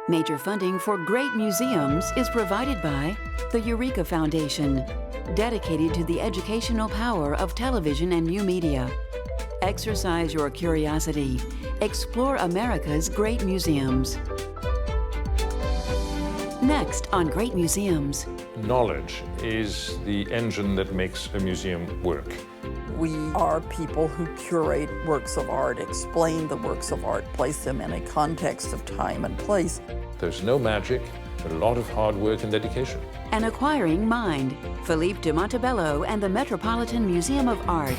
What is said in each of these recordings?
Major funding for great museums is provided by the Eureka Foundation, dedicated to the educational power of television and new media. Exercise your curiosity. Explore America's great museums. Next on Great Museums. Knowledge is the engine that makes a museum work. We are people who curate works of art, explain the works of art, place them in a context of time and place. There's no magic, but a lot of hard work and dedication. An Acquiring Mind. Philippe de Montebello and the Metropolitan Museum of Art.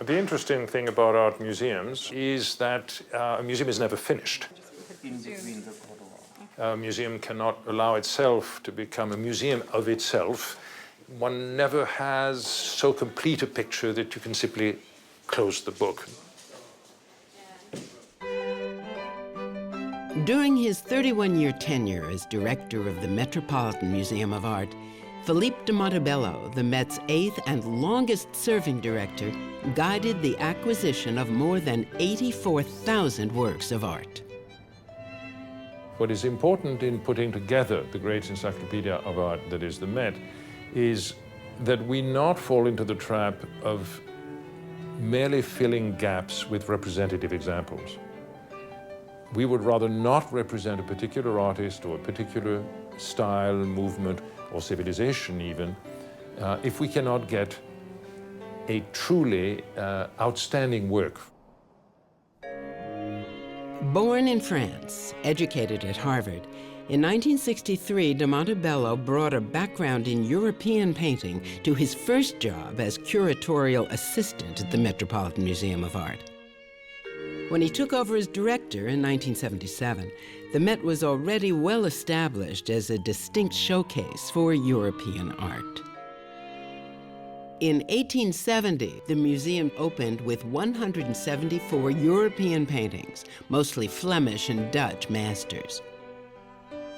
The interesting thing about art museums is that a museum is never finished. A museum cannot allow itself to become a museum of itself. One never has so complete a picture that you can simply close the book. During his 31-year tenure as director of the Metropolitan Museum of Art, Philippe de Montebello, the Met's 8th and longest-serving director, guided the acquisition of more than 84,000 works of art. What is important in putting together the great encyclopedia of art that is the Met is that we not fall into the trap of merely filling gaps with representative examples. We would rather not represent a particular artist or a particular style, movement, or civilization even, if we cannot get a truly outstanding work. Born in France, educated at Harvard, in 1963, de Montebello brought a background in European painting to his first job as curatorial assistant at the Metropolitan Museum of Art. When he took over as director in 1977, the Met was already well established as a distinct showcase for European art. In 1870, the museum opened with 174 European paintings, mostly Flemish and Dutch masters.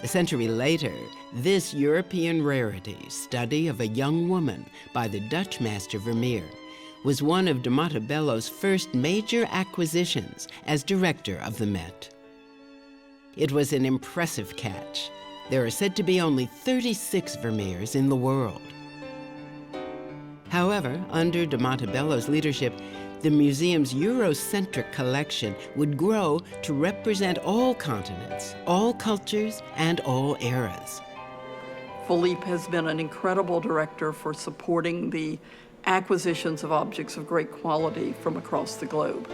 A century later, this European rarity, Study of a Young Woman by the Dutch master Vermeer, was one of de Montebello's first major acquisitions as director of the Met. It was an impressive catch. There are said to be only 36 Vermeers in the world. However, under de Montebello's leadership, the museum's Eurocentric collection would grow to represent all continents, all cultures, and all eras. Philippe has been an incredible director for supporting the acquisitions of objects of great quality from across the globe.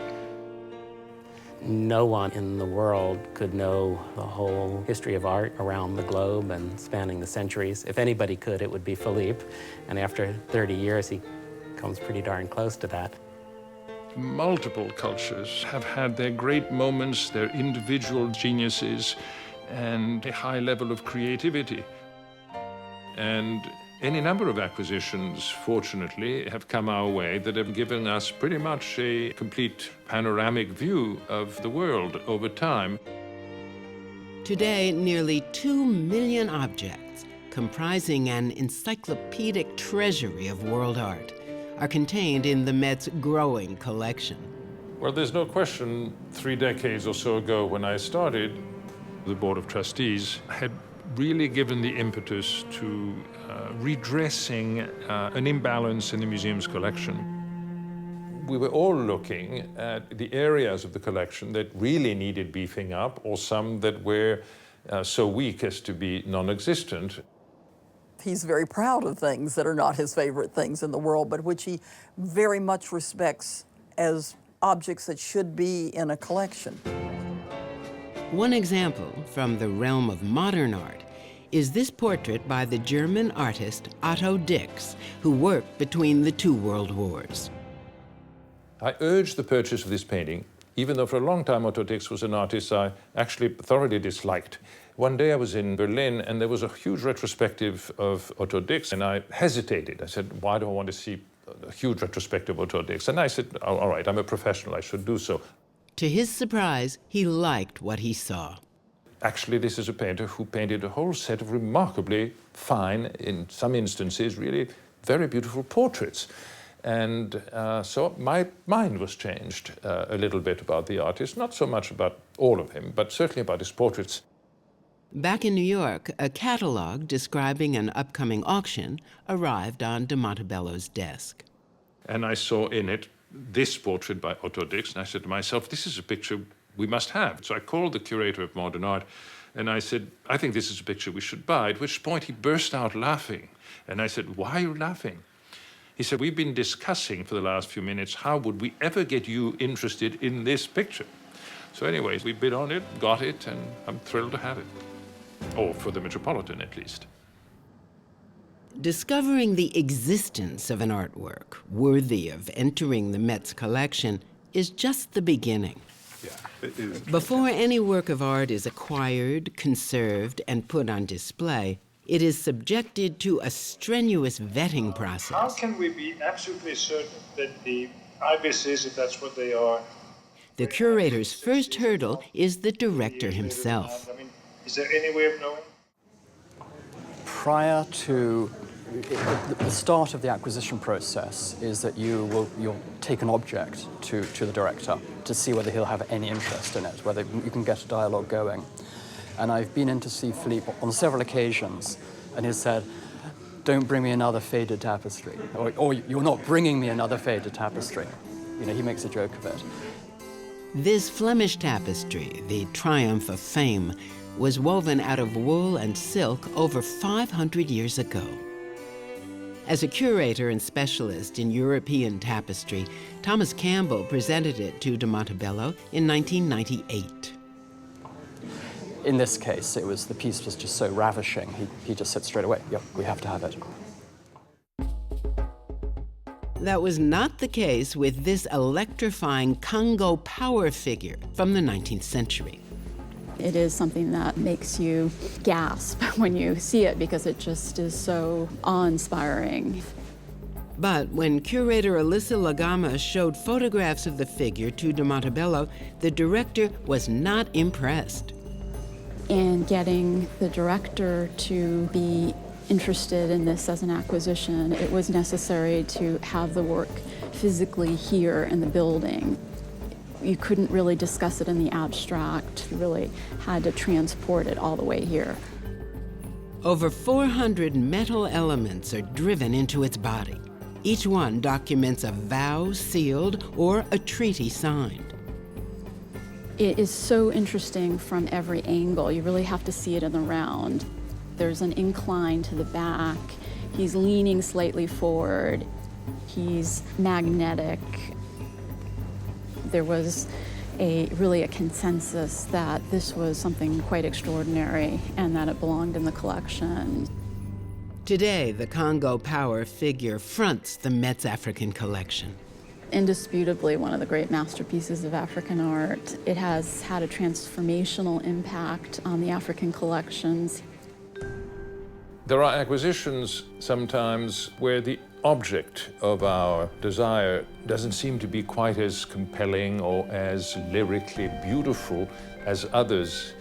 No one in the world could know the whole history of art around the globe and spanning the centuries. If anybody could, it would be Philippe. And after 30 years, he comes pretty darn close to that. Multiple cultures have had their great moments, their individual geniuses, and a high level of creativity. And any number of acquisitions, fortunately, have come our way that have given us pretty much a complete panoramic view of the world over time. Today, nearly 2 million objects, comprising an encyclopedic treasury of world art, are contained in the Met's growing collection. Well, there's no question, 3 decades or so ago when I started, the Board of Trustees had really given the impetus to redressing an imbalance in the museum's collection. We were all looking at the areas of the collection that really needed beefing up, or some that were so weak as to be non-existent. He's very proud of things that are not his favorite things in the world, but which he very much respects as objects that should be in a collection. One example from the realm of modern art is this portrait by the German artist Otto Dix, who worked between the 2 world wars. I urged the purchase of this painting, even though for a long time Otto Dix was an artist I actually thoroughly disliked. One day I was in Berlin and there was a huge retrospective of Otto Dix, and I hesitated. I said, why do I want to see a huge retrospective of Otto Dix? And I said, all right, I'm a professional, I should do so. To his surprise, he liked what he saw. Actually, this is a painter who painted a whole set of remarkably fine, in some instances, really very beautiful portraits. And so my mind was changed a little bit about the artist, not so much about all of him, but certainly about his portraits. Back in New York, a catalog describing an upcoming auction arrived on de Montebello's desk. And I saw in it this portrait by Otto Dix, and I said to myself, this is a picture we must have. So I called the curator of modern art, and I said, I think this is a picture we should buy, at which point he burst out laughing. And I said, why are you laughing? He said, we've been discussing for the last few minutes, how would we ever get you interested in this picture? So anyways, we bid on it, got it, and I'm thrilled to have it. Or for the Metropolitan, at least. Discovering the existence of an artwork worthy of entering the Met's collection is just the beginning. Yeah, it is. Before any work of art is acquired, conserved, and put on display, it is subjected to a strenuous vetting How process. can we be absolutely certain that the ibises, if that's what they are... The curator's first hurdle is the director himself. I mean, is there any way of knowing? Prior to the start of the acquisition process is that you'll take an object to the director to see whether he'll have any interest in it, whether you can get a dialogue going. And I've been in to see Philippe on several occasions, and he said, don't bring me another faded tapestry, or you're not bringing me another faded tapestry. You know, he makes a joke of it. This Flemish tapestry, the triumph of fame, was woven out of wool and silk over 500 years ago. As a curator and specialist in European tapestry, Thomas Campbell presented it to de Montebello in 1998. In this case, the piece was just so ravishing, he just said straight away, yep, we have to have it. That was not the case with this electrifying Congo power figure from the 19th century. It is something that makes you gasp when you see it because it just is so awe-inspiring. But when curator Alyssa Lagama showed photographs of the figure to de Montebello, the director was not impressed. And getting the director to be interested in this as an acquisition, it was necessary to have the work physically here in the building. You couldn't really discuss it in the abstract. You really had to transport it all the way here. Over 400 metal elements are driven into its body. Each one documents a vow sealed or a treaty signed. It is so interesting from every angle. You really have to see it in the round. There's an incline to the back. He's leaning slightly forward. He's magnetic. There was really a consensus that this was something quite extraordinary and that it belonged in the collection. Today, the Congo power figure fronts the Met's African collection. Indisputably one of the great masterpieces of African art. It has had a transformational impact on the African collections. There are acquisitions sometimes where the object of our desire doesn't seem to be quite as compelling or as lyrically beautiful as others.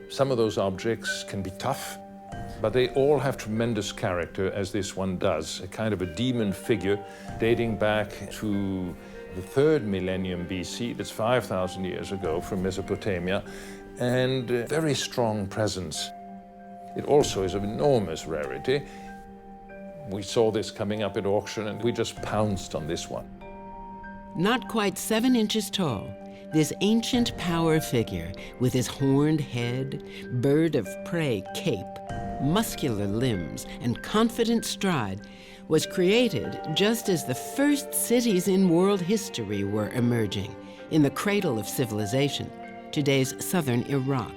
Some of those objects can be tough, but they all have tremendous character, as this one does, a kind of a demon figure dating back to the 3rd millennium BC, that's 5,000 years ago, from Mesopotamia, and a very strong presence. It also is of enormous rarity. We saw this coming up at auction, and we just pounced on this one. Not quite 7 inches tall, this ancient power figure with his horned head, bird of prey cape, muscular limbs, and confident stride was created just as the first cities in world history were emerging, in the cradle of civilization, today's southern Iraq.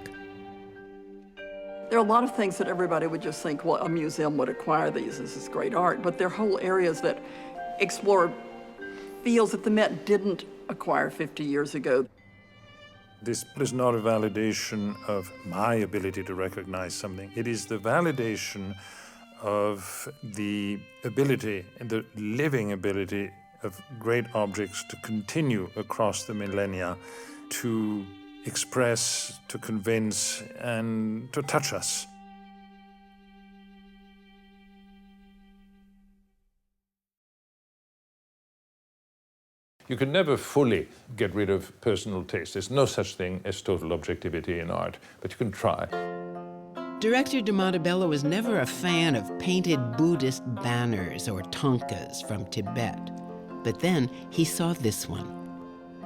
There are a lot of things that everybody would just think, well, a museum would acquire these, this is great art, but there are whole areas that explore fields that the Met didn't acquire 50 years ago. This is not a validation of my ability to recognize something. It is the validation of the ability and the living ability of great objects to continue across the millennia, to express, to convince, and to touch us. You can never fully get rid of personal taste. There's no such thing as total objectivity in art, but you can try. Director de Montebello was never a fan of painted Buddhist banners or thangkas from Tibet. But then he saw this one.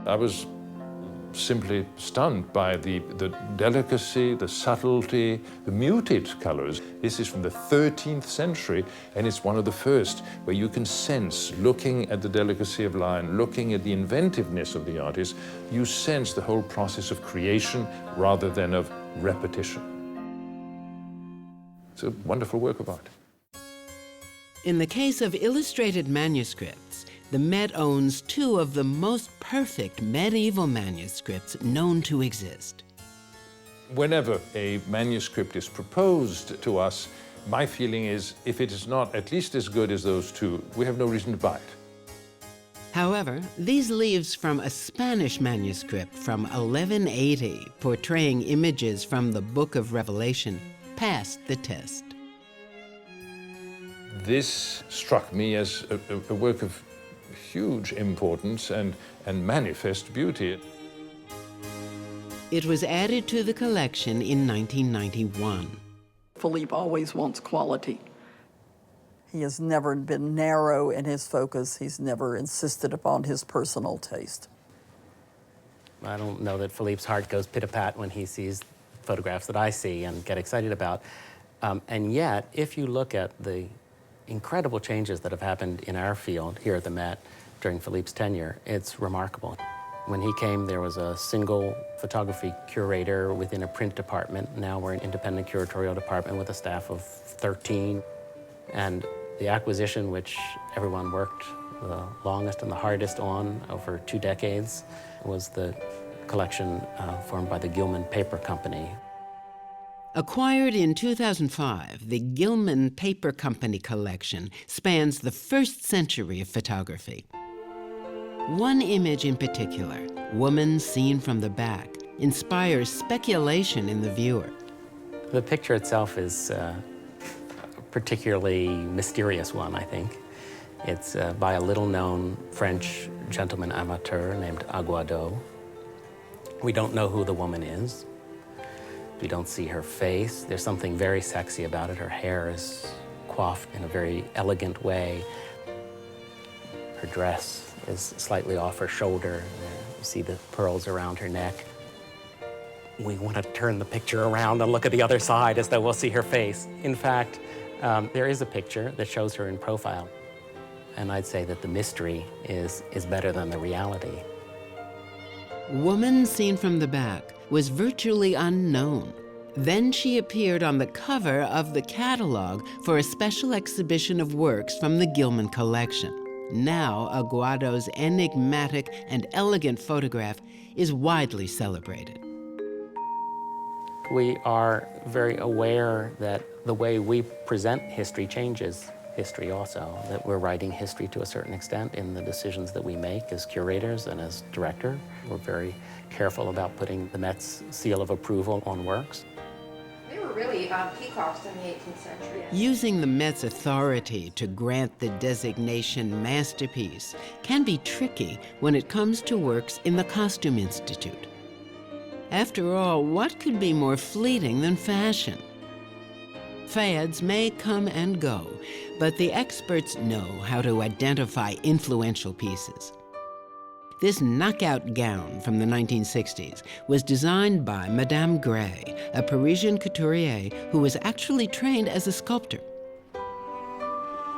I was simply stunned by the delicacy, the subtlety, the muted colors. This is from the 13th century, and it's one of the first where you can sense, looking at the delicacy of line, looking at the inventiveness of the artist, you sense the whole process of creation rather than of repetition. It's a wonderful work of art. In the case of illustrated manuscripts, the Met owns two of the most perfect medieval manuscripts known to exist. Whenever a manuscript is proposed to us, my feeling is if it is not at least as good as those two, we have no reason to buy it. However, these leaves from a Spanish manuscript from 1180 portraying images from the Book of Revelation passed the test. This struck me as a work of huge importance and manifest beauty. It was added to the collection in 1991. Philippe always wants quality. He has never been narrow in his focus. He's never insisted upon his personal taste. I don't know that Philippe's heart goes pit-a-pat when he sees photographs that I see and get excited about. And yet, if you look at the incredible changes that have happened in our field here at the Met during Philippe's tenure, it's remarkable. When he came, there was a single photography curator within a print department. Now we're an independent curatorial department with a staff of 13. And the acquisition, which everyone worked the longest and the hardest on over 2 decades, was the collection formed by the Gillman Paper Company. Acquired in 2005, the Gillman Paper Company collection spans the first century of photography. One image in particular, woman seen from the back, inspires speculation in the viewer. The picture itself is a particularly mysterious one, I think. It's by a little-known French gentleman amateur named Aguado. We don't know who the woman is. We don't see her face. There's something very sexy about it. Her hair is coiffed in a very elegant way. Her dress is slightly off her shoulder. You see the pearls around her neck. We want to turn the picture around and look at the other side as though we'll see her face. In fact, there is a picture that shows her in profile. And I'd say that the mystery is better than the reality. Woman seen from the back was virtually unknown. Then she appeared on the cover of the catalog for a special exhibition of works from the Gillman collection. Now, Aguado's enigmatic and elegant photograph is widely celebrated. We are very aware that the way we present history changes history also, that we're writing history to a certain extent in the decisions that we make as curators and as director. We're very careful about putting the Met's seal of approval on works. They were really peacocks in the 18th century. Using the Met's authority to grant the designation masterpiece can be tricky when it comes to works in the Costume Institute. After all, what could be more fleeting than fashion? Fads may come and go, but the experts know how to identify influential pieces. This knockout gown from the 1960s was designed by Madame Gray, a Parisian couturier who was actually trained as a sculptor.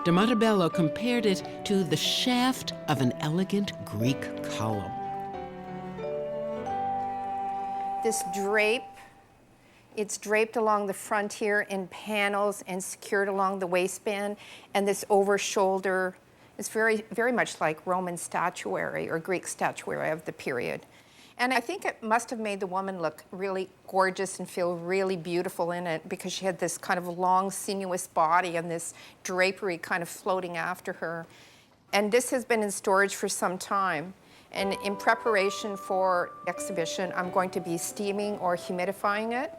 De Montebello compared it to the shaft of an elegant Greek column. This drape, it's draped along the front here in panels and secured along the waistband, and this over shoulder is very, very much like Roman statuary or Greek statuary of the period. And I think it must have made the woman look really gorgeous and feel really beautiful in it, because she had this kind of long, sinuous body and this drapery kind of floating after her. And this has been in storage for some time. And in preparation for exhibition, I'm going to be steaming or humidifying it.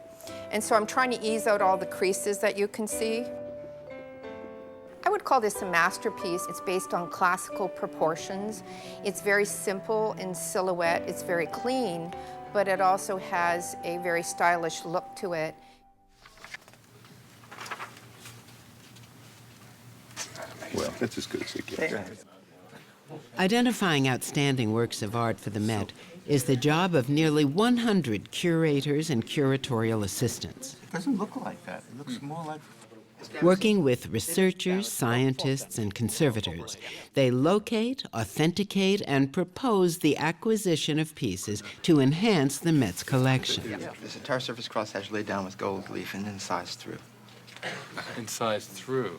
And so I'm trying to ease out all the creases that you can see. I would call this a masterpiece. It's based on classical proportions. It's very simple in silhouette. It's very clean, but it also has a very stylish look to it. Well, that's as good as it gets. Identifying outstanding works of art for the Met is the job of nearly 100 curators and curatorial assistants. It doesn't look like that. It looks more like... Working with researchers, scientists, and conservators, they locate, authenticate, and propose the acquisition of pieces to enhance the Met's collection. This entire surface crosshatch laid down with gold leaf and incised through. Incised through.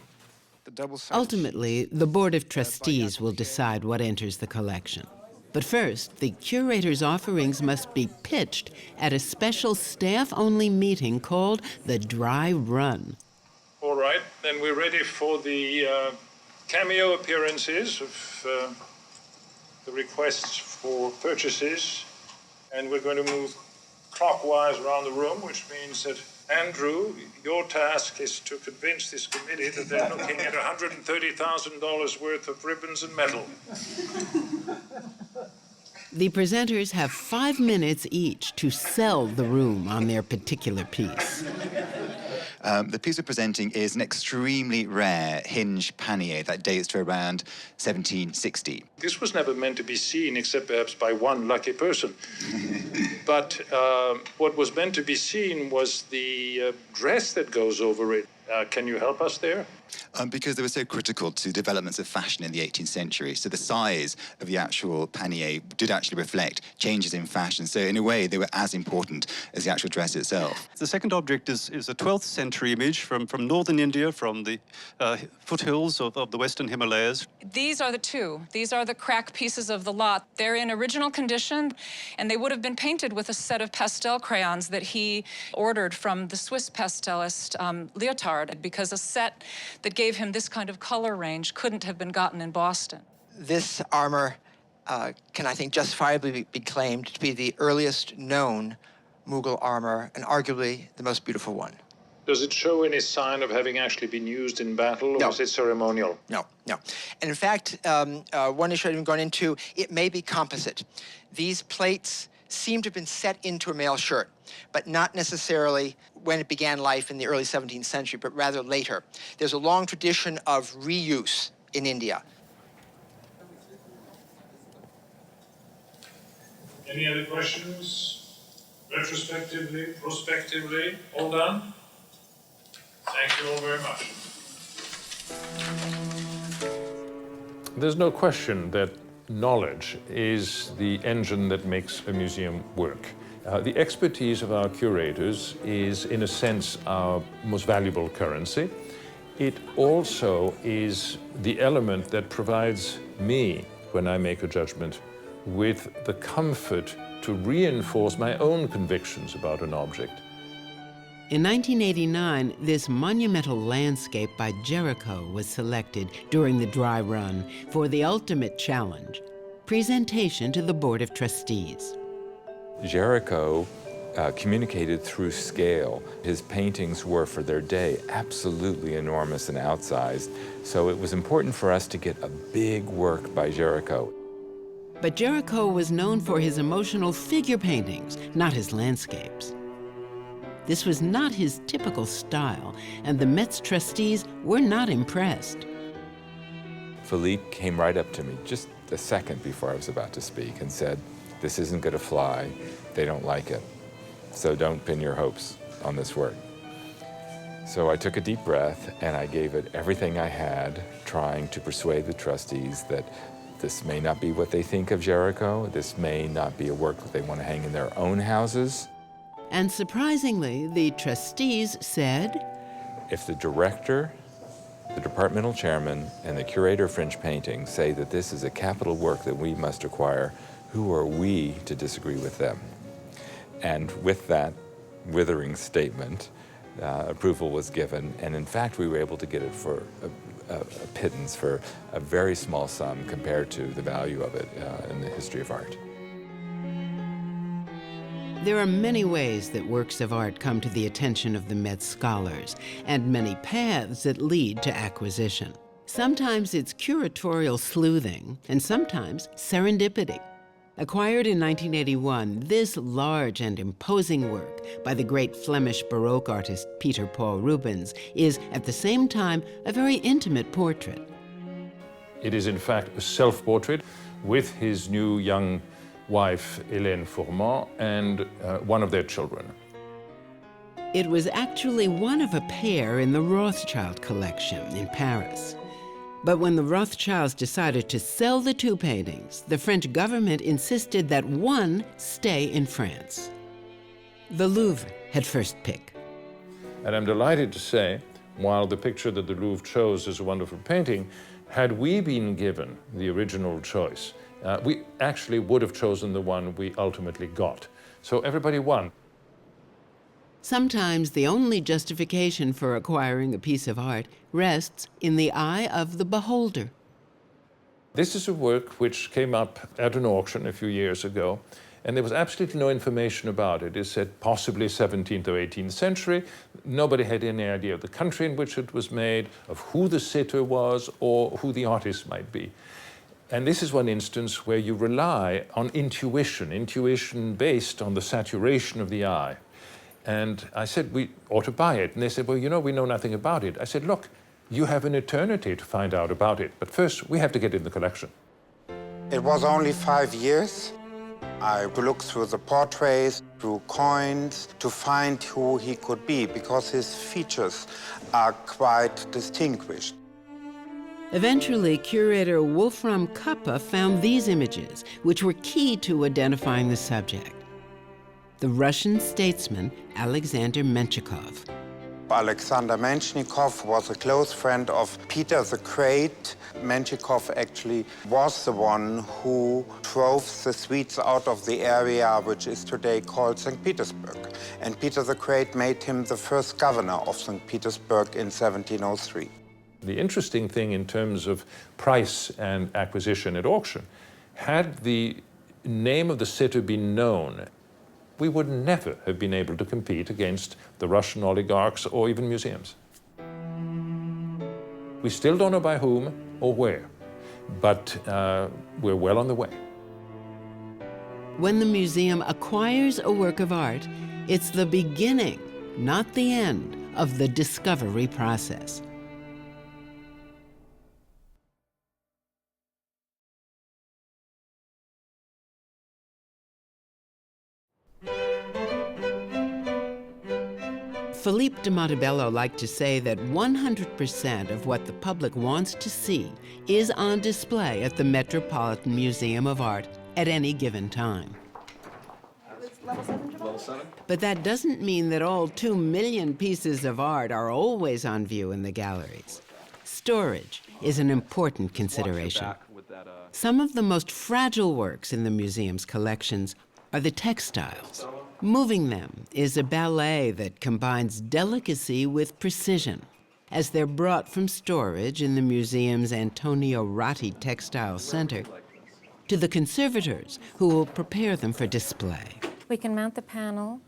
Ultimately, the Board of Trustees will decide what enters the collection. But first, the curator's offerings must be pitched at a special staff-only meeting called the Dry Run. All right, then we're ready for the cameo appearances of the requests for purchases. And we're going to move clockwise around the room, which means that, Andrew, your task is to convince this committee that they're looking at $130,000 worth of ribbons and metal. The presenters have 5 minutes each to sell the room on their particular piece. The piece we're presenting is an extremely rare hinge pannier that dates to around 1760. This was never meant to be seen except perhaps by one lucky person. But what was meant to be seen was the dress that goes over it. Can you help us there? Because they were so critical to developments of fashion in the 18th century. So the size of the actual pannier did actually reflect changes in fashion. So in a way, they were as important as the actual dress itself. The second object is a 12th century image from northern India, from the foothills of the western Himalayas. These are the two. These are the crack pieces of the lot. They're in original condition, and they would have been painted with a set of pastel crayons that he ordered from the Swiss pastelist Lyotard, because a set that gave him this kind of color range couldn't have been gotten in Boston. This armor can, I think, justifiably be claimed to be the earliest known Mughal armor, and arguably the most beautiful one. Does it show any sign of having actually been used in battle, or is it ceremonial? No. And in fact, one issue I've even gone into, it may be composite. These plates seem to have been set into a male shirt, but not necessarily when it began life in the early 17th century, but rather later. There's a long tradition of reuse in India. Any other questions? Retrospectively, prospectively, all done? Thank you all very much. There's no question that knowledge is the engine that makes a museum work. The expertise of our curators is, in a sense, our most valuable currency. It also is the element that provides me, when I make a judgment, with the comfort to reinforce my own convictions about an object. In 1989, this monumental landscape by Jericho was selected during the Dry Run for the ultimate challenge, presentation to the Board of Trustees. Jericho communicated through scale. His paintings were, for their day, absolutely enormous and outsized, so it was important for us to get a big work by Jericho. But Jericho was known for his emotional figure paintings, not his landscapes. This was not his typical style, and the Met's trustees were not impressed. Philippe came right up to me just a second before I was about to speak and said, "This isn't going to fly. They don't like it. So don't pin your hopes on this work." So I took a deep breath and I gave it everything I had, trying to persuade the trustees that this may not be what they think of Jericho. This may not be a work that they want to hang in their own houses. And surprisingly, the trustees said, if the director, the departmental chairman, and the curator of French painting say that this is a capital work that we must acquire, who are we to disagree with them? And with that withering statement, approval was given, and in fact we were able to get it for a pittance, for a very small sum compared to the value of it in the history of art. There are many ways that works of art come to the attention of the Met scholars, and many paths that lead to acquisition. Sometimes it's curatorial sleuthing, and sometimes serendipity. Acquired in 1981, this large and imposing work by the great Flemish Baroque artist Peter Paul Rubens is, at the same time, a very intimate portrait. It is, in fact, a self-portrait with his new young wife, Hélène Fourment, and one of their children. It was actually one of a pair in the Rothschild collection in Paris. But when the Rothschilds decided to sell the two paintings, the French government insisted that one stay in France. The Louvre had first pick. And I'm delighted to say, while the picture that the Louvre chose is a wonderful painting, had we been given the original choice, we actually would have chosen the one we ultimately got. So everybody won. Sometimes the only justification for acquiring a piece of art rests in the eye of the beholder. This is a work which came up at an auction a few years ago, and there was absolutely no information about it. It said possibly 17th or 18th century. Nobody had any idea of the country in which it was made, of who the sitter was, or who the artist might be. And this is one instance where you rely on intuition based on the saturation of the eye. And I said, we ought to buy it. And they said, well, you know, we know nothing about it. I said, look, you have an eternity to find out about it. But first, we have to get it in the collection. It was only 5 years. I looked through the portraits, through coins, to find who he could be, because his features are quite distinguished. Eventually, curator Wolfram Kappe found these images, which were key to identifying the subject. The Russian statesman Alexander Menshikov. Alexander Menshikov was a close friend of Peter the Great. Menshikov actually was the one who drove the Swedes out of the area which is today called St. Petersburg. And Peter the Great made him the first governor of St. Petersburg in 1703. The interesting thing in terms of price and acquisition at auction, had the name of the sitter been known, we would never have been able to compete against the Russian oligarchs or even museums. We still don't know by whom or where, but we're well on the way. When the museum acquires a work of art, it's the beginning, not the end, of the discovery process. Philippe de Montebello liked to say that 100% of what the public wants to see is on display at the Metropolitan Museum of Art at any given time. But that doesn't mean that all 2 million pieces of art are always on view in the galleries. Storage is an important consideration. Some of the most fragile works in the museum's collections are the textiles. Moving them is a ballet that combines delicacy with precision, as they're brought from storage in the museum's Antonio Ratti Textile Center to the conservators who will prepare them for display. We can mount the panel.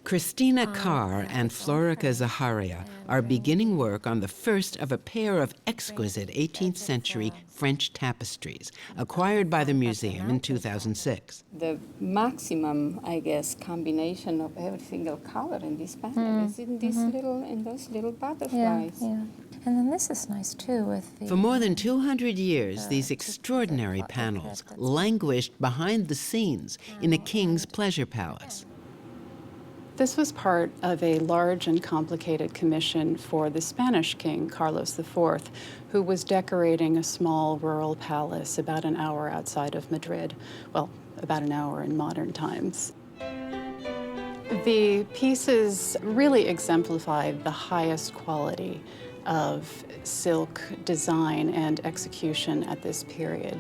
Christina Carr and Florica Zaharia are beginning work on the first of a pair of exquisite 18th century French tapestries acquired by the museum in 2006. The maximum, I guess, combination of every single color in this panel is in those little butterflies. Yeah. And then this is nice too with the... For more than 200 years, these extraordinary panels languished behind the scenes in a king's pleasure palace. This was part of a large and complicated commission for the Spanish king, Carlos IV, who was decorating a small rural palace about an hour outside of Madrid. Well, about an hour in modern times. The pieces really exemplified the highest quality of silk design and execution at this period.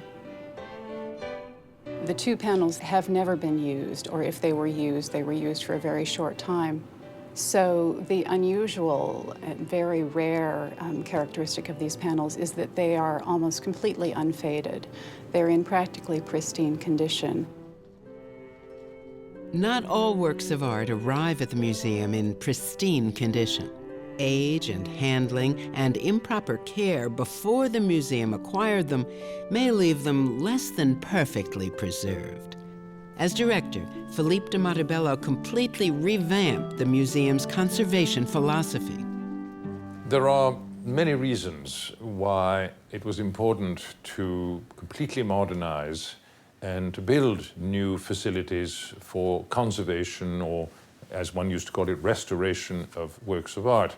The two panels have never been used, or if they were used for a very short time. So the unusual and very rare characteristic of these panels is that they are almost completely unfaded. They're in practically pristine condition. Not all works of art arrive at the museum in pristine condition. Age and handling and improper care before the museum acquired them may leave them less than perfectly preserved. As director, Philippe de Montebello completely revamped the museum's conservation philosophy. There are many reasons why it was important to completely modernize and to build new facilities for conservation, or as one used to call it, restoration of works of art.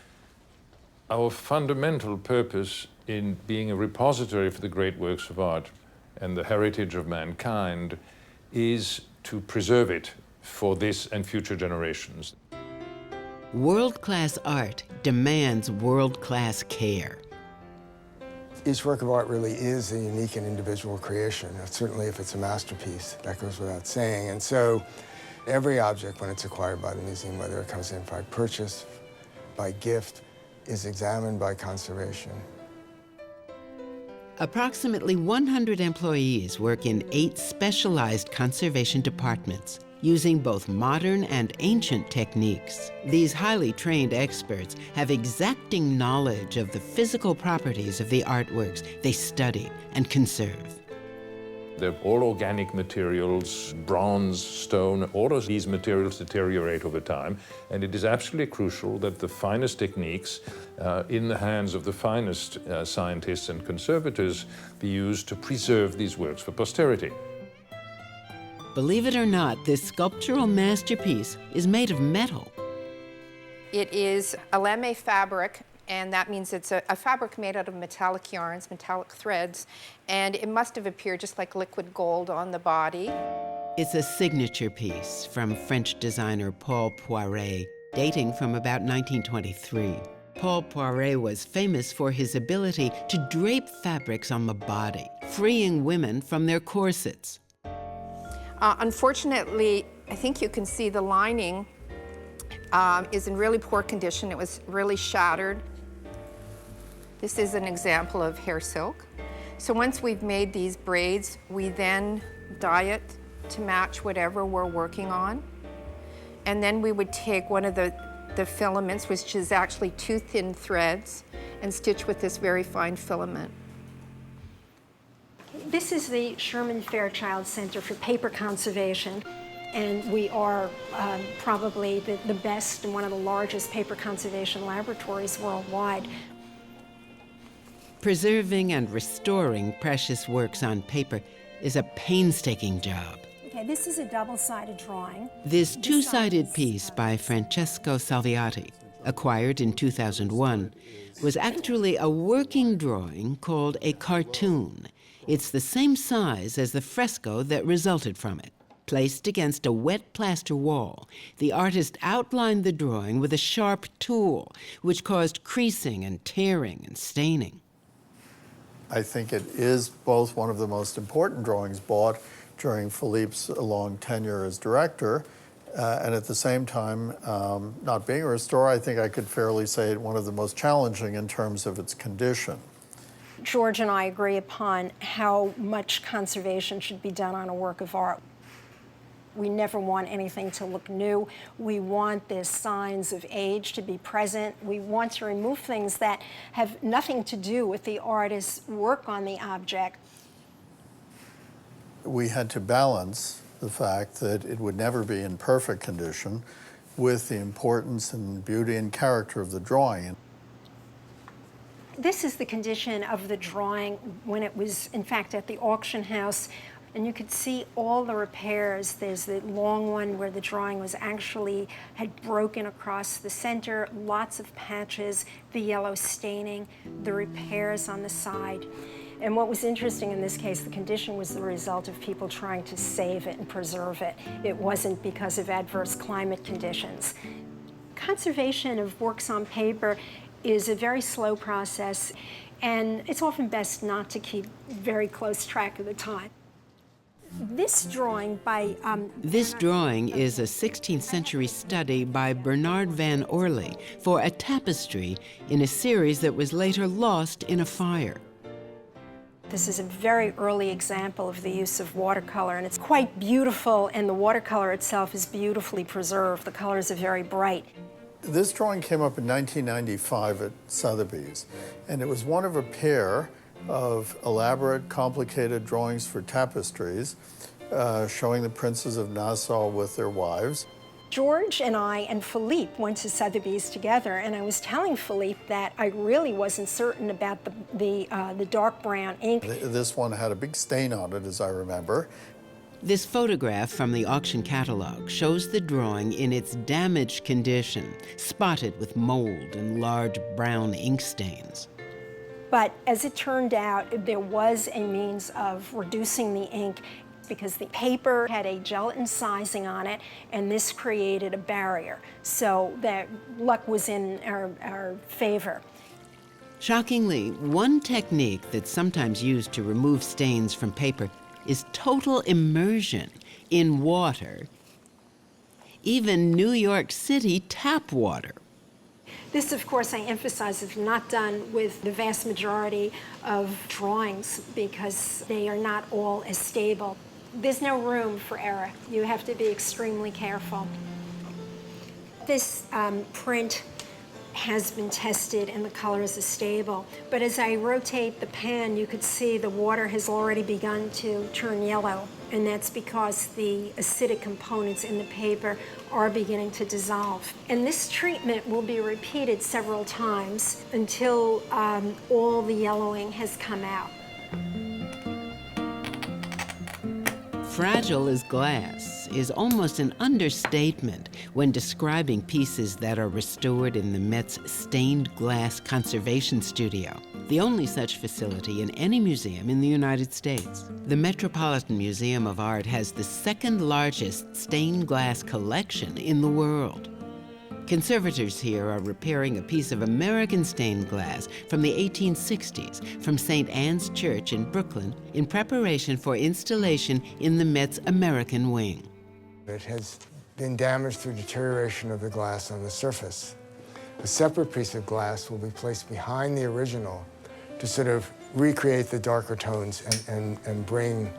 Our fundamental purpose in being a repository for the great works of art and the heritage of mankind is to preserve it for this and future generations. World-class art demands world-class care. Each work of art really is a unique and individual creation, certainly if it's a masterpiece, that goes without saying. And so every object, when it's acquired by the museum, whether it comes in by purchase, by gift, is examined by conservation. Approximately 100 employees work in 8 specialized conservation departments, using both modern and ancient techniques. These highly trained experts have exacting knowledge of the physical properties of the artworks they study and conserve. They're all organic materials, bronze, stone. All of these materials deteriorate over time, and it is absolutely crucial that the finest techniques in the hands of the finest scientists and conservators be used to preserve these works for posterity. Believe it or not, this sculptural masterpiece is made of metal. It is a lame fabric, and that means it's a fabric made out of metallic yarns, metallic threads, and it must have appeared just like liquid gold on the body. It's a signature piece from French designer Paul Poiret, dating from about 1923. Paul Poiret was famous for his ability to drape fabrics on the body, freeing women from their corsets. Unfortunately, I think you can see the lining is in really poor condition. It was really shattered. This is an example of hair silk. So once we've made these braids, we then dye it to match whatever we're working on. And then we would take one of the filaments, which is actually 2 thin threads, and stitch with this very fine filament. This is the Sherman Fairchild Center for Paper Conservation, and we are probably the best and one of the largest paper conservation laboratories worldwide. Preserving and restoring precious works on paper is a painstaking job. Okay, this is a double-sided drawing. This two-sided piece by Francesco Salviati, acquired in 2001, was actually a working drawing called a cartoon. It's the same size as the fresco that resulted from it. Placed against a wet plaster wall, the artist outlined the drawing with a sharp tool, which caused creasing and tearing and staining. I think it is both one of the most important drawings bought during Philippe's long tenure as director, and at the same time, not being a restorer, I think I could fairly say one of the most challenging in terms of its condition. George and I agree upon how much conservation should be done on a work of art. We never want anything to look new. We want the signs of age to be present. We want to remove things that have nothing to do with the artist's work on the object. We had to balance the fact that it would never be in perfect condition with the importance and beauty and character of the drawing. This is the condition of the drawing when it was, in fact, at the auction house. And you could see all the repairs. There's the long one where the drawing was actually had broken across the center, lots of patches, the yellow staining, the repairs on the side. And what was interesting in this case, the condition was the result of people trying to save it and preserve it. It wasn't because of adverse climate conditions. Conservation of works on paper is a very slow process, and it's often best not to keep very close track of the time. This drawing by... This drawing is a 16th century study by Bernard van Orley for a tapestry in a series that was later lost in a fire. This is a very early example of the use of watercolor, and it's quite beautiful, and the watercolor itself is beautifully preserved. The colors are very bright. This drawing came up in 1995 at Sotheby's, and it was one of a pair of elaborate, complicated drawings for tapestries showing the princes of Nassau with their wives. George and I and Philippe went to Sotheby's together, and I was telling Philippe that I really wasn't certain about the dark brown ink. This one had a big stain on it, as I remember. This photograph from the auction catalog shows the drawing in its damaged condition, spotted with mold and large brown ink stains. But as it turned out, there was a means of reducing the ink because the paper had a gelatin sizing on it, and this created a barrier. So that luck was in our favor. Shockingly, one technique that's sometimes used to remove stains from paper is total immersion in water, even New York City tap water. This, of course, I emphasize, is not done with the vast majority of drawings because they are not all as stable. There's no room for error. You have to be extremely careful. This print has been tested and the colors are stable, but as I rotate the pen, you could see the water has already begun to turn yellow, and that's because the acidic components in the paper are beginning to dissolve. And this treatment will be repeated several times until all the yellowing has come out. Fragile as glass is almost an understatement when describing pieces that are restored in the Met's Stained Glass Conservation Studio, the only such facility in any museum in the United States. The Metropolitan Museum of Art has the second largest stained glass collection in the world. Conservators here are repairing a piece of American stained glass from the 1860s from St. Anne's Church in Brooklyn in preparation for installation in the Met's American wing. It has been damaged through deterioration of the glass on the surface. A separate piece of glass will be placed behind the original to sort of recreate the darker tones and bring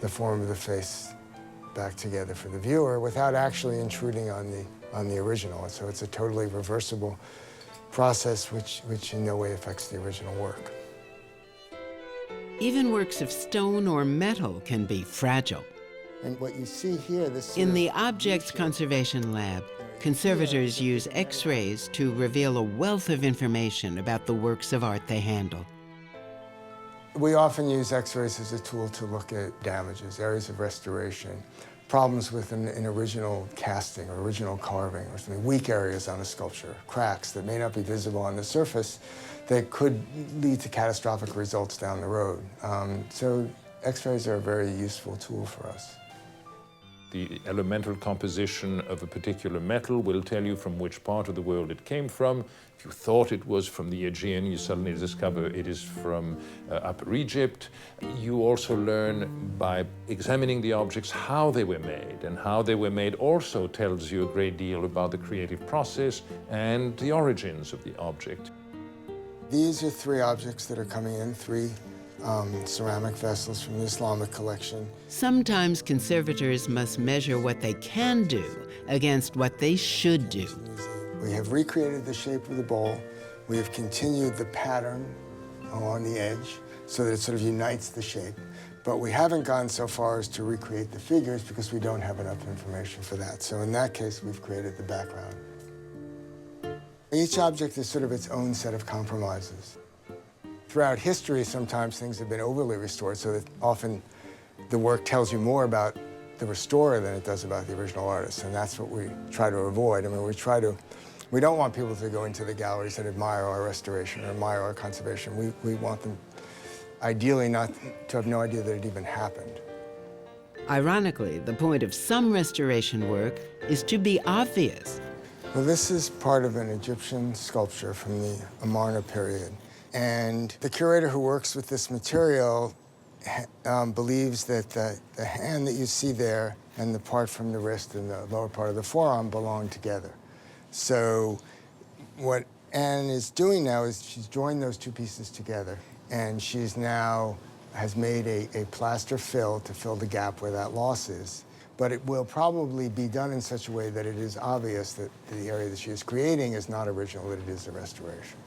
the form of the face back together for the viewer without actually intruding on the original. So it's a totally reversible process which in no way affects the original work. Even works of stone or metal can be fragile. And what you see here, in the Objects Conservation Lab, conservators use X-rays to reveal a wealth of information about the works of art they handle. We often use X-rays as a tool to look at damages, areas of restoration, problems with an original casting or original carving or something, weak areas on a sculpture, cracks that may not be visible on the surface that could lead to catastrophic results down the road. So X-rays are a very useful tool for us. The elemental composition of a particular metal will tell you from which part of the world it came from. If you thought it was from the Aegean, you suddenly discover it is from Upper Egypt. You also learn by examining the objects how they were made, and how they were made also tells you a great deal about the creative process and the origins of the object. These are three objects that are coming in, three ceramic vessels from the Islamic collection. Sometimes conservators must measure what they can do against what they should do. We have recreated the shape of the bowl. We have continued the pattern along the edge so that it sort of unites the shape. But we haven't gone so far as to recreate the figures because we don't have enough information for that. So in that case, we've created the background. Each object is sort of its own set of compromises. Throughout history, sometimes things have been overly restored, so that often the work tells you more about the restorer than it does about the original artist, and that's what we try to avoid. I mean, we don't want people to go into the galleries and admire our restoration or admire our conservation. We want them, ideally, not to have no idea that it even happened. Ironically, the point of some restoration work is to be obvious. Well, this is part of an Egyptian sculpture from the Amarna period. And the curator who works with this material believes that the hand that you see there and the part from the wrist and the lower part of the forearm belong together. So what Anne is doing now is she's joined those two pieces together, and she's now has made a plaster fill to fill the gap where that loss is. But it will probably be done in such a way that it is obvious that the area that she is creating is not original, that it is a restoration.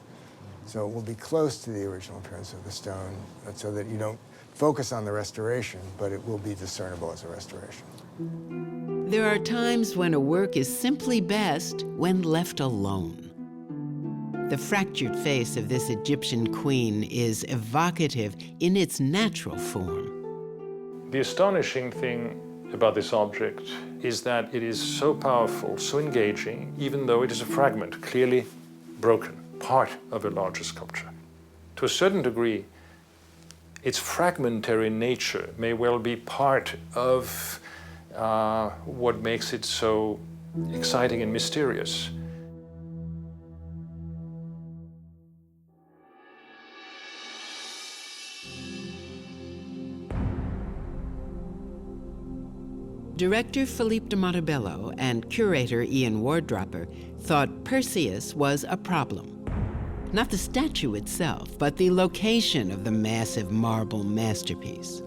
So it will be close to the original appearance of the stone, so that you don't focus on the restoration, but it will be discernible as a restoration. There are times when a work is simply best when left alone. The fractured face of this Egyptian queen is evocative in its natural form. The astonishing thing about this object is that it is so powerful, so engaging, even though it is a fragment, clearly broken, part of a larger sculpture. To a certain degree, its fragmentary nature may well be part of what makes it so exciting and mysterious. Director Philippe de Montebello and curator Ian Wardropper thought Perseus was a problem. Not the statue itself, but the location of the massive marble masterpiece.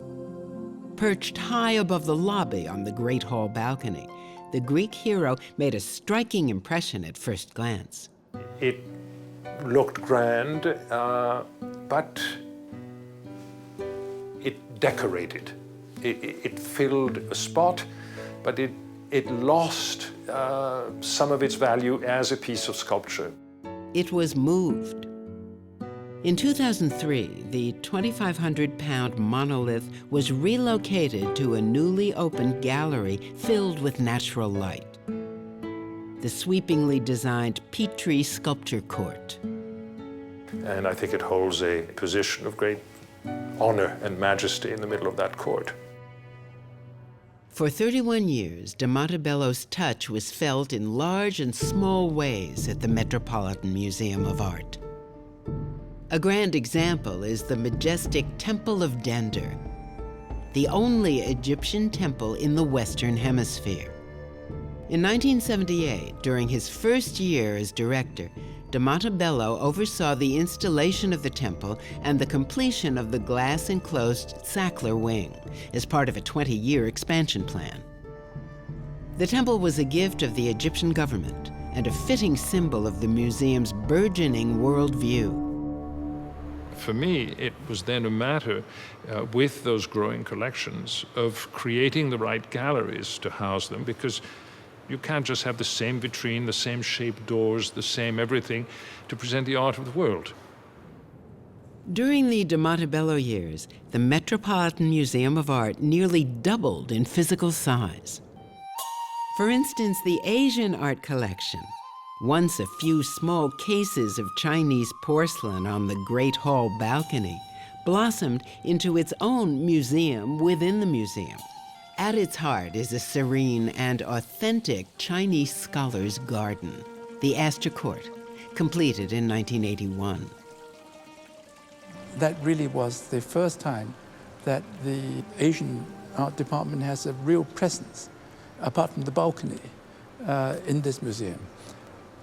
Perched high above the lobby on the Great Hall balcony, the Greek hero made a striking impression at first glance. It looked grand, but it decorated. It filled a spot, but it lost some of its value as a piece of sculpture. It was moved. In 2003, the 2,500-pound monolith was relocated to a newly opened gallery filled with natural light. The sweepingly designed Petrie Sculpture Court. And I think it holds a position of great honor and majesty in the middle of that court. For 31 years, de Montebello's touch was felt in large and small ways at the Metropolitan Museum of Art. A grand example is the majestic Temple of Dender, the only Egyptian temple in the Western Hemisphere. In 1978, during his first year as director, de Montebello oversaw the installation of the temple and the completion of the glass-enclosed Sackler wing as part of a 20-year expansion plan. The temple was a gift of the Egyptian government and a fitting symbol of the museum's burgeoning worldview. For me, it was then a matter, with those growing collections, of creating the right galleries to house them, because you can't just have the same vitrine, the same shaped doors, the same everything to present the art of the world. During the de Montebello years, the Metropolitan Museum of Art nearly doubled in physical size. For instance, the Asian art collection, once a few small cases of Chinese porcelain on the Great Hall balcony, blossomed into its own museum within the museum. At its heart is a serene and authentic Chinese scholar's garden, the Astor Court, completed in 1981. That really was the first time that the Asian art department has a real presence, apart from the balcony, in this museum.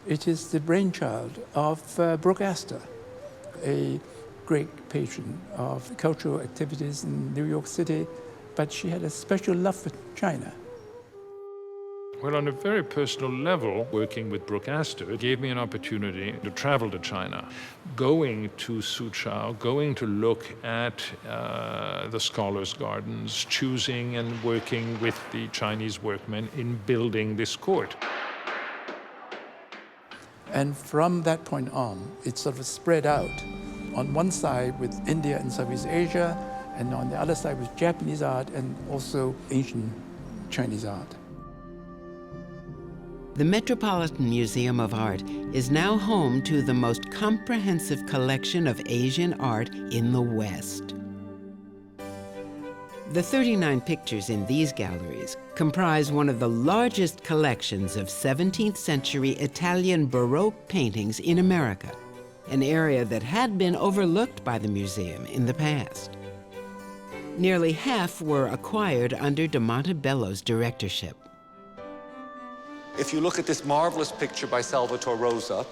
It is the brainchild of Brooke Astor, a great patron of cultural activities in New York City, but she had a special love for China. Well, on a very personal level, working with Brooke Astor gave me an opportunity to travel to China, going to Suzhou, going to look at the scholars' gardens, choosing and working with the Chinese workmen in building this court. And from that point on, it sort of spread out. On one side with India and Southeast Asia, and on the other side with Japanese art and also Asian Chinese art. The Metropolitan Museum of Art is now home to the most comprehensive collection of Asian art in the West. The 39 pictures in these galleries comprise one of the largest collections of 17th century Italian Baroque paintings in America, an area that had been overlooked by the museum in the past. Nearly half were acquired under de Montebello's directorship. If you look at this marvelous picture by Salvatore Rosa,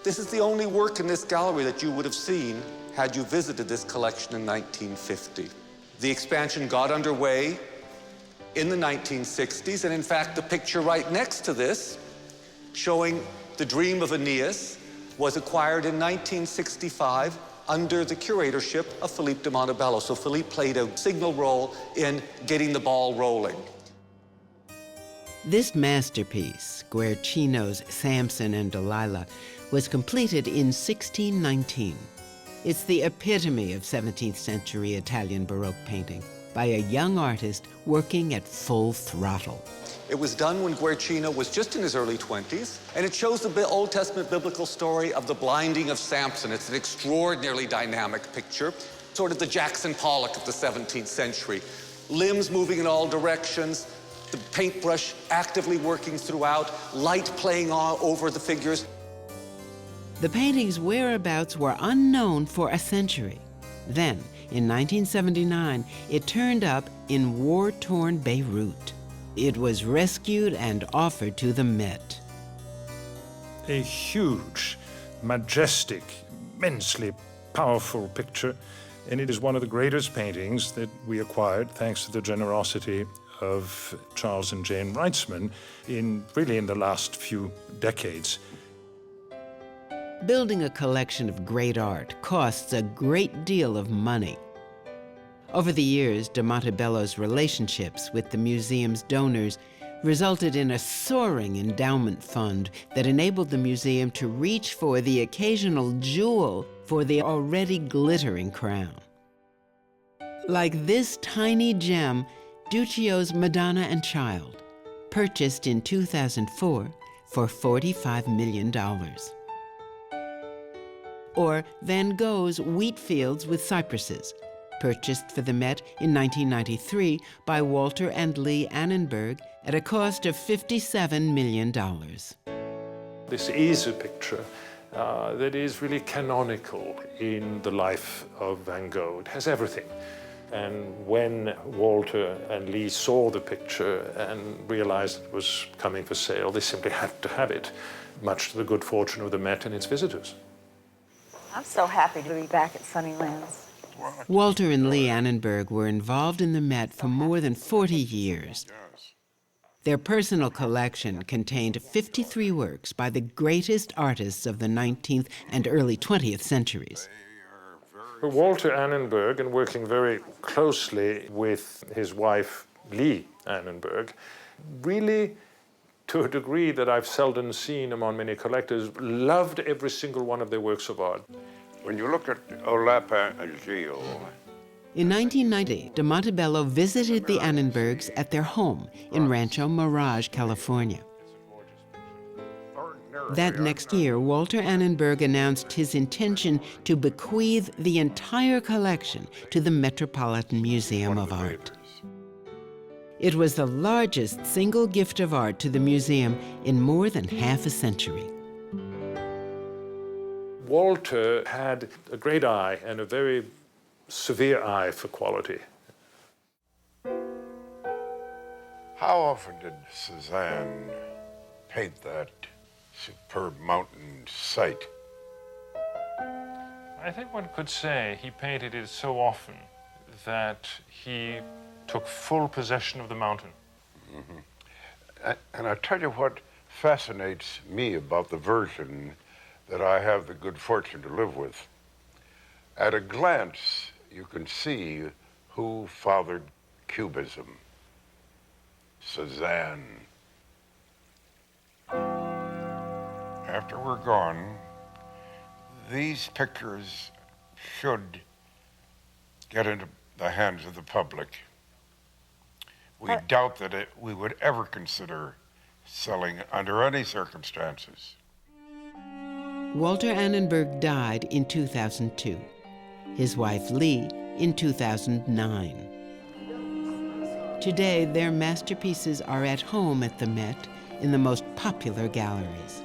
this is the only work in this gallery that you would have seen had you visited this collection in 1950. The expansion got underway in the 1960s, and in fact, the picture right next to this, showing the Dream of Aeneas, was acquired in 1965 under the curatorship of Philippe de Montebello. So Philippe played a signal role in getting the ball rolling. This masterpiece, Guercino's Samson and Delilah, was completed in 1619. It's the epitome of 17th century Italian Baroque painting by a young artist working at full throttle. It was done when Guercino was just in his early 20s, and it shows the Old Testament biblical story of the blinding of Samson. It's an extraordinarily dynamic picture, sort of the Jackson Pollock of the 17th century. Limbs moving in all directions, the paintbrush actively working throughout, light playing over the figures. The painting's whereabouts were unknown for a century. Then, in 1979, it turned up in war-torn Beirut. It was rescued and offered to the Met. A huge, majestic, immensely powerful picture, and it is one of the greatest paintings that we acquired thanks to the generosity of Charles and Jane Reitzman really in the last few decades. Building a collection of great art costs a great deal of money. Over the years, de Montebello's relationships with the museum's donors resulted in a soaring endowment fund that enabled the museum to reach for the occasional jewel for the already glittering crown. Like this tiny gem, Duccio's Madonna and Child, purchased in 2004 for $45 million. Or Van Gogh's Wheat Fields with Cypresses, purchased for the Met in 1993 by Walter and Lee Annenberg at a cost of $57 million. This is a picture that is really canonical in the life of Van Gogh. It has everything. And when Walter and Lee saw the picture and realized it was coming for sale, they simply had to have it, much to the good fortune of the Met and its visitors. I'm so happy to be back at Sunnylands. Walter and Lee Annenberg were involved in the Met for more than 40 years. Their personal collection contained 53 works by the greatest artists of the 19th and early 20th centuries. Walter Annenberg, and working very closely with his wife, Lee Annenberg, really, to a degree that I've seldom seen among many collectors, loved every single one of their works of art. When you look at Olapa and Gilles. In 1990, de Montebello visited the Annenbergs at their home in Rancho Mirage, California. That next year, Walter Annenberg announced his intention to bequeath the entire collection to the Metropolitan Museum of Art. It was the largest single gift of art to the museum in more than half a century. Walter had a great eye and a very severe eye for quality. How often did Cézanne paint that superb mountain sight? I think one could say he painted it so often that he took full possession of the mountain. Mm-hmm. And I tell you what fascinates me about the version that I have the good fortune to live with. At a glance, you can see who fathered Cubism. Cézanne. After we're gone, these pictures should get into the hands of the public. We doubt that we would ever consider selling under any circumstances. Walter Annenberg died in 2002. His wife, Lee, in 2009. Today, their masterpieces are at home at the Met in the most popular galleries.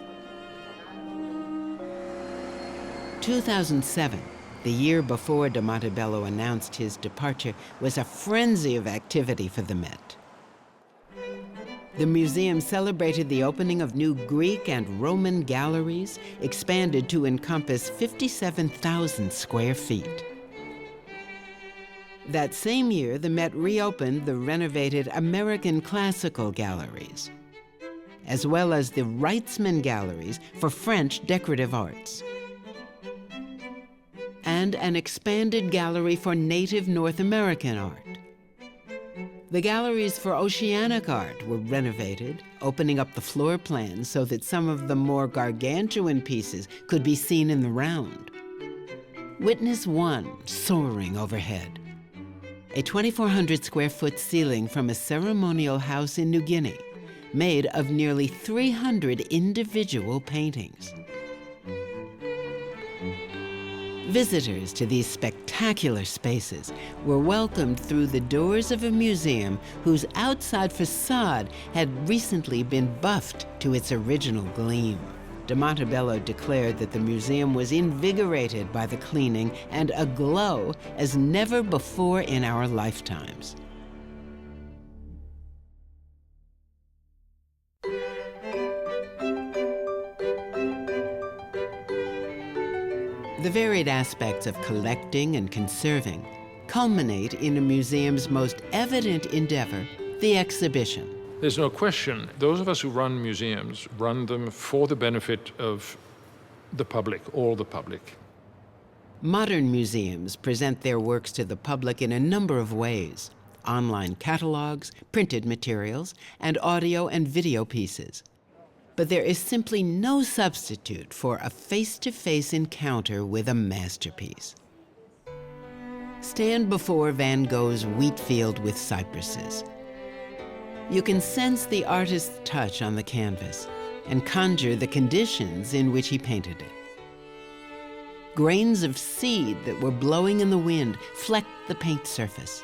2007, The year before de Montebello announced his departure was a frenzy of activity for the Met. The museum celebrated the opening of new Greek and Roman galleries, expanded to encompass 57,000 square feet. That same year, the Met reopened the renovated American Classical Galleries, as well as the Reitzman Galleries for French decorative arts, and an expanded gallery for native North American art. The galleries for oceanic art were renovated, opening up the floor plans so that some of the more gargantuan pieces could be seen in the round. Witness one soaring overhead, a 2,400 square foot ceiling from a ceremonial house in New Guinea, made of nearly 300 individual paintings. Visitors to these spectacular spaces were welcomed through the doors of a museum whose outside facade had recently been buffed to its original gleam. De Montebello declared that the museum was invigorated by the cleaning and aglow as never before in our lifetimes. The varied aspects of collecting and conserving culminate in a museum's most evident endeavor, the exhibition. There's no question, those of us who run museums run them for the benefit of the public, all the public. Modern museums present their works to the public in a number of ways: online catalogs, printed materials, and audio and video pieces. But there is simply no substitute for a face-to-face encounter with a masterpiece. Stand before Van Gogh's wheat field with cypresses. You can sense the artist's touch on the canvas and conjure the conditions in which he painted it. Grains of seed that were blowing in the wind flecked the paint surface.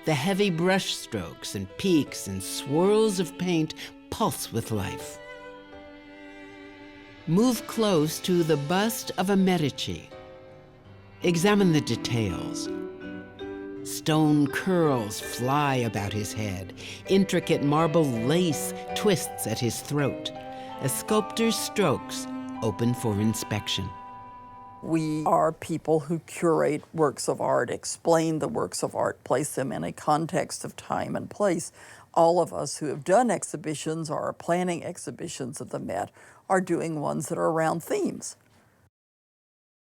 The heavy brush strokes and peaks and swirls of paint pulse with life. Move close to the bust of a Medici. Examine the details. Stone curls fly about his head. Intricate marble lace twists at his throat. A sculptor's strokes open for inspection. We are people who curate works of art, explain the works of art, place them in a context of time and place. All of us who have done exhibitions or are planning exhibitions at the Met are doing ones that are around themes.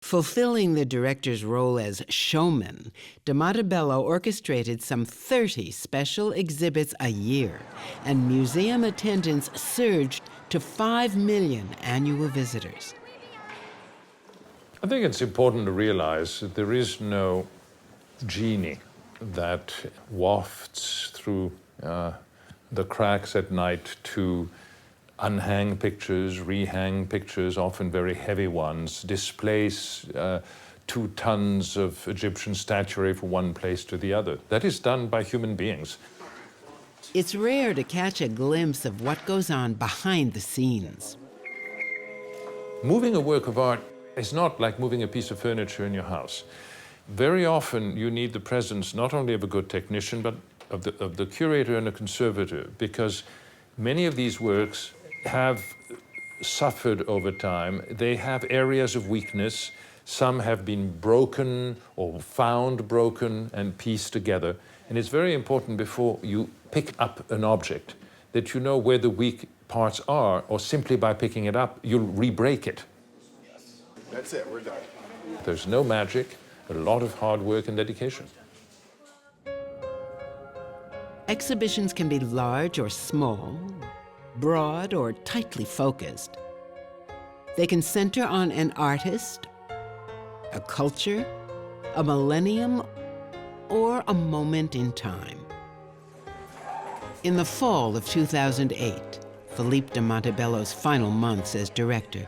Fulfilling the director's role as showman, de Montebello orchestrated some 30 special exhibits a year, and museum attendance surged to 5 million annual visitors. I think it's important to realize that there is no genie that wafts through the cracks at night to unhang pictures, rehang pictures, often very heavy ones, displace 2 tons of Egyptian statuary from one place to the other. That is done by human beings. It's rare to catch a glimpse of what goes on behind the scenes. Moving a work of art is not like moving a piece of furniture in your house. Very often you need the presence not only of a good technician, but of the curator and a conservator, because many of these works have suffered over time. They have areas of weakness. Some have been broken or found broken and pieced together. And it's very important before you pick up an object that you know where the weak parts are, or simply by picking it up, you'll re-break it. That's it, we're done. There's no magic, a lot of hard work and dedication. Exhibitions can be large or small, broad or tightly focused. They can center on an artist, a culture, a millennium, or a moment in time. In the fall of 2008, Philippe de Montebello's final months as director,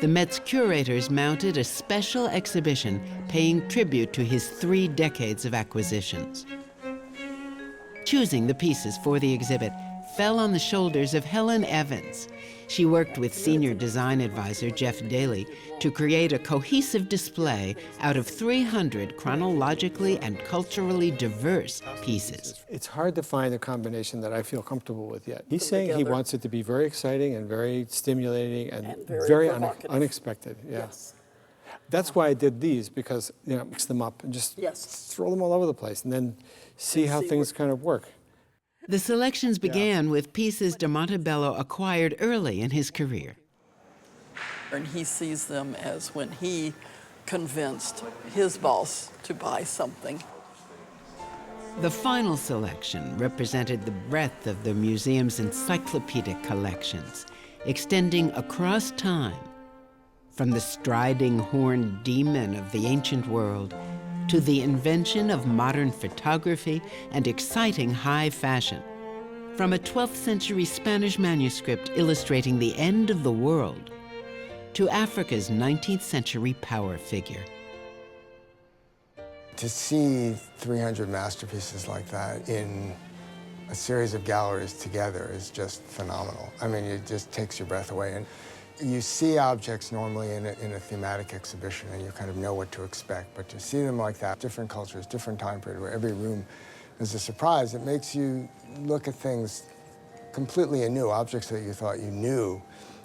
the Met's curators mounted a special exhibition paying tribute to his 3 decades of acquisitions. Choosing the pieces for the exhibit, fell on the shoulders of Helen Evans. She worked with senior design advisor Jeff Daly to create a cohesive display out of 300 chronologically and culturally diverse pieces. It's hard to find a combination that I feel comfortable with yet. He's saying he wants it to be very exciting and very stimulating and very unexpected. Yeah. Yes. That's why I did these, because mix them up and just throw them all over the place and then see how things kind of work. The selections began with pieces de Montebello acquired early in his career. And he sees them as when he convinced his boss to buy something. The final selection represented the breadth of the museum's encyclopedic collections, extending across time, from the striding horned demon of the ancient world to the invention of modern photography and exciting high fashion, from a 12th century Spanish manuscript illustrating the end of the world to Africa's 19th century power figure. To see 300 masterpieces like that in a series of galleries together is just phenomenal. I mean, it just takes your breath away. And you see objects normally in a thematic exhibition and you kind of know what to expect, but to see them like that, different cultures, different time period, where every room is a surprise, it makes you look at things completely anew. Objects that you thought you knew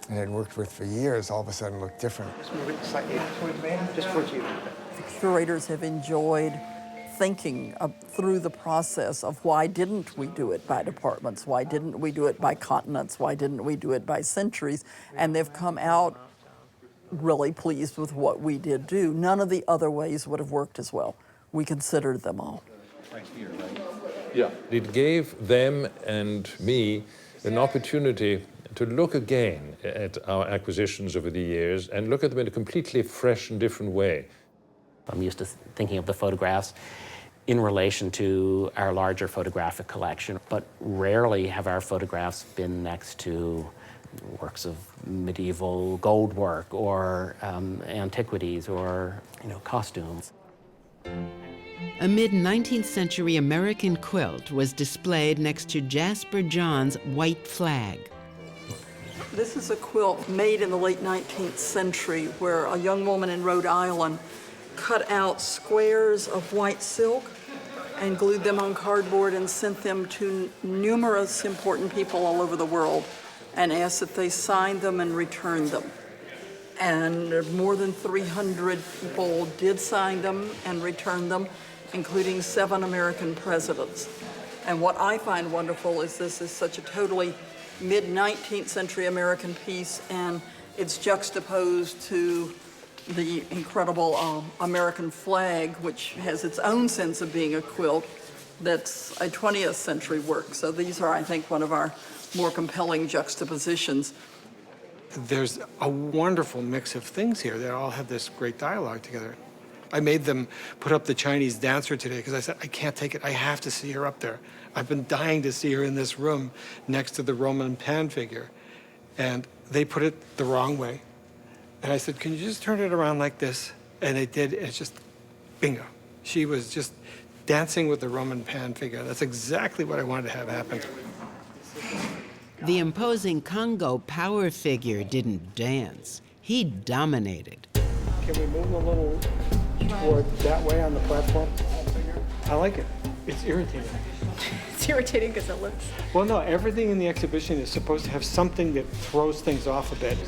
and had worked with for years all of a sudden look different. Just move it slightly towards me, just towards you. The curators have enjoyed thinking through the process of why didn't we do it by departments, why didn't we do it by continents, why didn't we do it by centuries, and they've come out really pleased with what we did do. None of the other ways would have worked as well. We considered them all. Right here, right? Yeah. It gave them and me an opportunity to look again at our acquisitions over the years and look at them in a completely fresh and different way. I'm used to thinking of the photographs in relation to our larger photographic collection, but rarely have our photographs been next to works of medieval gold work or antiquities or costumes. A mid-19th century American quilt was displayed next to Jasper John's white flag. This is a quilt made in the late 19th century where a young woman in Rhode Island cut out squares of white silk and glued them on cardboard and sent them to numerous important people all over the world and asked that they sign them and return them. And more than 300 people did sign them and return them, including 7 American presidents. And what I find wonderful is this is such a totally mid-19th century American piece, and it's juxtaposed to the incredible American flag, which has its own sense of being a quilt that's a 20th century work. So these are, I think, one of our more compelling juxtapositions. There's a wonderful mix of things here that all have this great dialogue together. I made them put up the Chinese dancer today because I said, I can't take it. I have to see her up there. I've been dying to see her in this room next to the Roman pan figure. And they put it the wrong way. And I said, can you just turn it around like this? And they did. It's just bingo. She was just dancing with the Roman pan figure. That's exactly what I wanted to have happen. The imposing Congo power figure didn't dance. He dominated. Can we move a little toward that way on the platform? I like it. It's irritating. It's irritating because it looks... Well, no, everything in the exhibition is supposed to have something that throws things off a bit.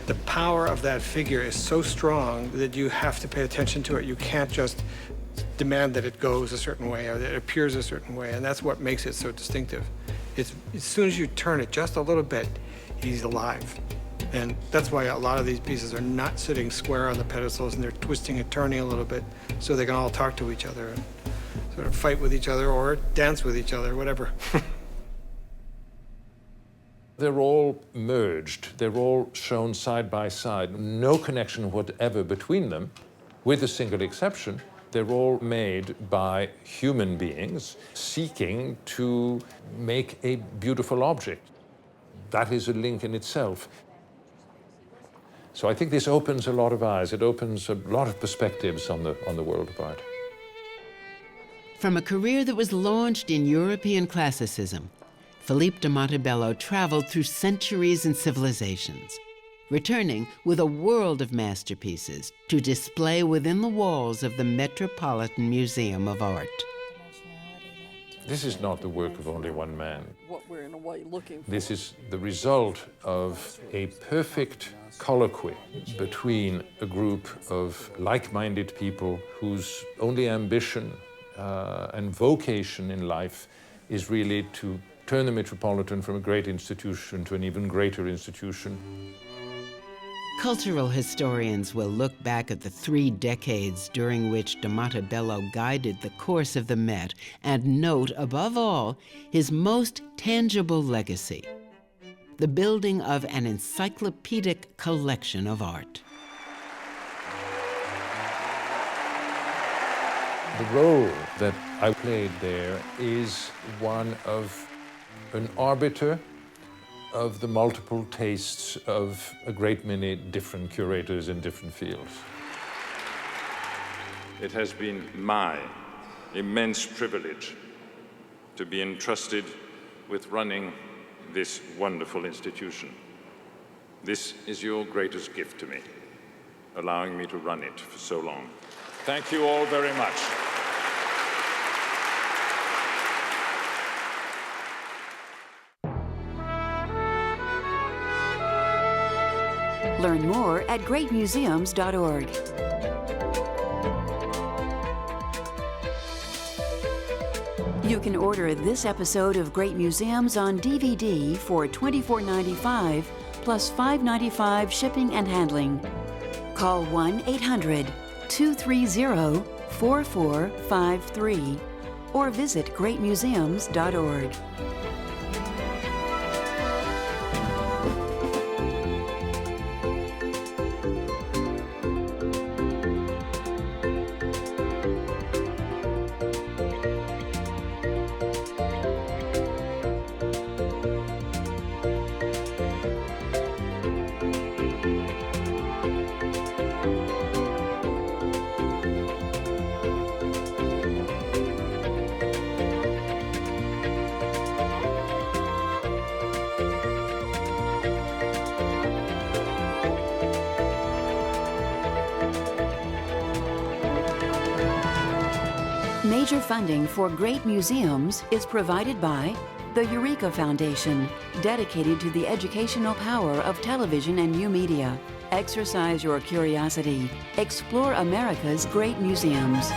The power of that figure is so strong that you have to pay attention to it. You can't just demand that it goes a certain way or that it appears a certain way, and that's what makes it so distinctive. It's, as soon as you turn it just a little bit, he's alive. And that's why a lot of these pieces are not sitting square on the pedestals and they're twisting and turning a little bit so they can all talk to each other and sort of fight with each other or dance with each other, whatever. They're all merged. They're all shown side by side. No connection whatever between them, with a single exception. They're all made by human beings seeking to make a beautiful object. That is a link in itself. So I think this opens a lot of eyes. It opens a lot of perspectives on the world of art. From a career that was launched in European classicism, Philippe de Montebello traveled through centuries and civilizations, returning with a world of masterpieces to display within the walls of the Metropolitan Museum of Art. This is not the work of only one man. What we're in a way looking for. This is the result of a perfect colloquy between a group of like-minded people whose only ambition and vocation in life is really to turn the Metropolitan from a great institution to an even greater institution. Cultural historians will look back at the 3 decades during which de Montebello guided the course of the Met and note, above all, his most tangible legacy, the building of an encyclopedic collection of art. The role that I played there is one of an arbiter of the multiple tastes of a great many different curators in different fields. It has been my immense privilege to be entrusted with running this wonderful institution. This is your greatest gift to me, allowing me to run it for so long. Thank you all very much. Learn more at greatmuseums.org. You can order this episode of Great Museums on DVD for $24.95 plus $5.95 shipping and handling. Call 1-800-230-4453 or visit greatmuseums.org. Major funding for Great Museums is provided by the Eureka Foundation, dedicated to the educational power of television and new media. Exercise your curiosity. Explore America's great museums.